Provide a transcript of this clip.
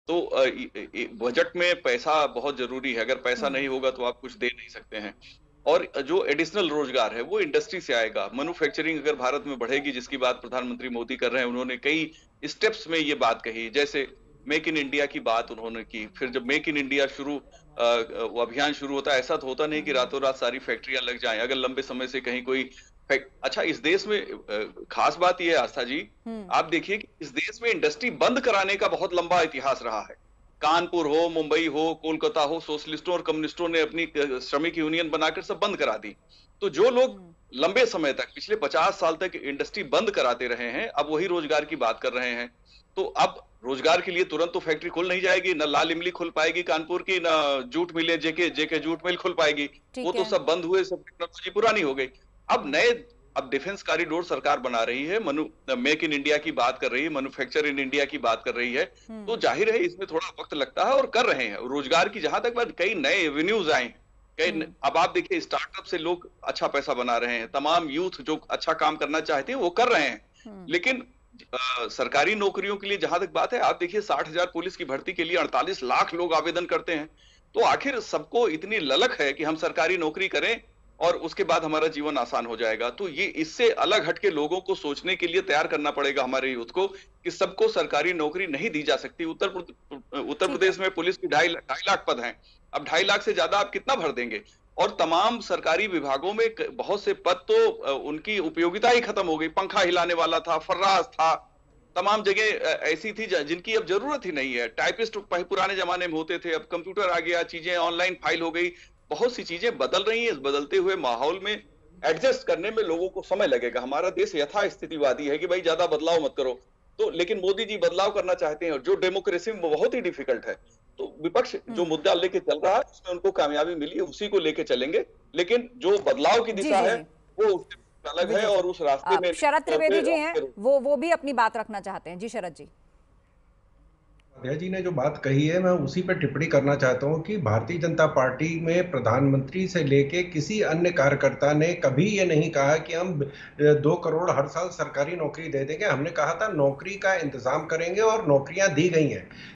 तो बजट में पैसा बहुत ज़रूरी है, अगर पैसा हुँ, नहीं होगा तो आप कुछ दे नहीं सकते हैं। और जो एडिशनल रोज़गार है, वो इंडस्ट्री से आएगा। मैन्युफैक्चरिंग अगर भारत में बढ़ेगी, जिसकी बात प्रधानमंत्री मोदी कर रहे हैं, उन्होंने कई स्टेप्स में ये बात कही। जैसे मेक इन इंडिया की बात उन्होंने की, फिर जब मेक इन इंडिया वो अभियान शुरू होता है, ऐसा तो होता नहीं कि हुँ, रातों-रात सारी फैक्ट्रियाँ लग जाएँ। अगर लंबे समय से कहीं कोई अच्छा, इस देश में खास बात ये है आस्था जी, हुँ, आप देखिए कि इस देश में इंडस्ट्री बंद कराने का बहुत लंबा इतिहास रहा है। कानपुर हो, मुंबई हो, कोलकाता हो, सोशलिस्टों और कम्युनिस्टों ने अपनी श्रमिक यूनियन बनाकर सब बंद करा दी। तो जो लोग हुँ, लंबे समय तक, पिछले 50 साल तक इंडस्ट्री बंद कराते रहे हैं, अब वही रोजगार की बात कर रहे हैं। तो अब रोजगार के लिए तुरंत तो फैक्ट्री खुल नहीं जाएगी, ना लाल इमली खुल पाएगी कानपुर की, ना जूट मिलें, जेके जेके जूट मिल खुल पाएगी। वो ठीक तो है। सब बंद हुए, सब टेक्नोलॉजी पुरानी हो गई। अब हुँ, नए अब डिफेंस कॉरिडोर सरकार बना रही है, मेक इन इंडिया की बात कर रही है, मैन्युफैक्चर इन इंडिया की बात कर रही है। तो हुँ, जाहिर है इसमें थोड़ा वक़्त लगता है और कर रहे हैं। रोज़गार की जहाँ तक बात, कई नए एवेन्यूज़ आए हैं। कई न हुँ, अब आप देखिए, स्टार्टअप से लोग अच्छा पैसा बना रहे हैं। तमाम यूथ जो अच्छा काम करना चाहते हैं, वो कर रहे हैं। हुँ, लेकिन सरकारी नौकरियों के लिए जहाँ तक बात है, आप देखिए 60,000 पुलिस की भर्ती के लिए 48 लाख लोग आवेदन करते हैं। तो आखिर सबको इतनी ललक है कि हम सरकारी नौकरी करें और उसके बाद हमारा जीवन आसान हो जाएगा। तो ये इससे अलग हट के लोगों को सोचने के लिए तैयार करना पड़ेगा हमारे यूथ को, कि सबको सरकारी नौकरी नहीं दी जा सकती। उत्तर ठीक है। प्रदेश में पुलिस की ढाई ढाई लाख पद हैं। अब 2.5 लाख से ज्यादा आप कितना भर देंगे? और तमाम सरकारी विभागों में बहुत से पद तो उनकी उपयोगिता ही खत्म हो गई। पंखा हिलाने वाला था, फर्राज था, तमाम जगह ऐसी थी जिनकी अब जरूरत ही नहीं है। टाइपिस्ट पुराने जमाने में होते थे, अब कंप्यूटर आ गया, चीजें ऑनलाइन फाइल हो गई। बहुत सी चीजें बदल रही हैं। इस बदलते हुए माहौल में एडजस्ट करने में लोगों को समय लगेगा। हमारा देश यथा स्थितिवादी है कि भाई ज्यादा बदलाव मत करो। तो लेकिन मोदी जी बदलाव करना चाहते हैं, और जो डेमोक्रेसी में वो बहुत ही डिफिकल्ट है। तो विपक्ष जो हुँ, मुद्दा लेके चल रहा है, उसमें उनको कामयाबी मिली है, उसी को लेके चलेंगे। लेकिन जो बदलाव की जी, दिशा जी, है, जी। वो उससे अलग जी, है, जी, जी। और उस रास्ते में शरद चलते त्रिवेदी जी हैं, अपने वो भी अपनी बात रखना चाहते हैं। जी, शरद जी। अभय जी ने जो बात कही है मैं उसी पर टिप्पणी करना चाहता हूं कि भारतीय जनता पार्टी में प्रधानमंत्री से लेके किसी अन्य कार्यकर्ता ने कभी ये नहीं कहा कि हम 2 करोड़ हर साल सरकारी नौकरी दे देंगे। हमने कहा था नौकरी का इंतजाम करेंगे और नौकरियां दी गई हैं।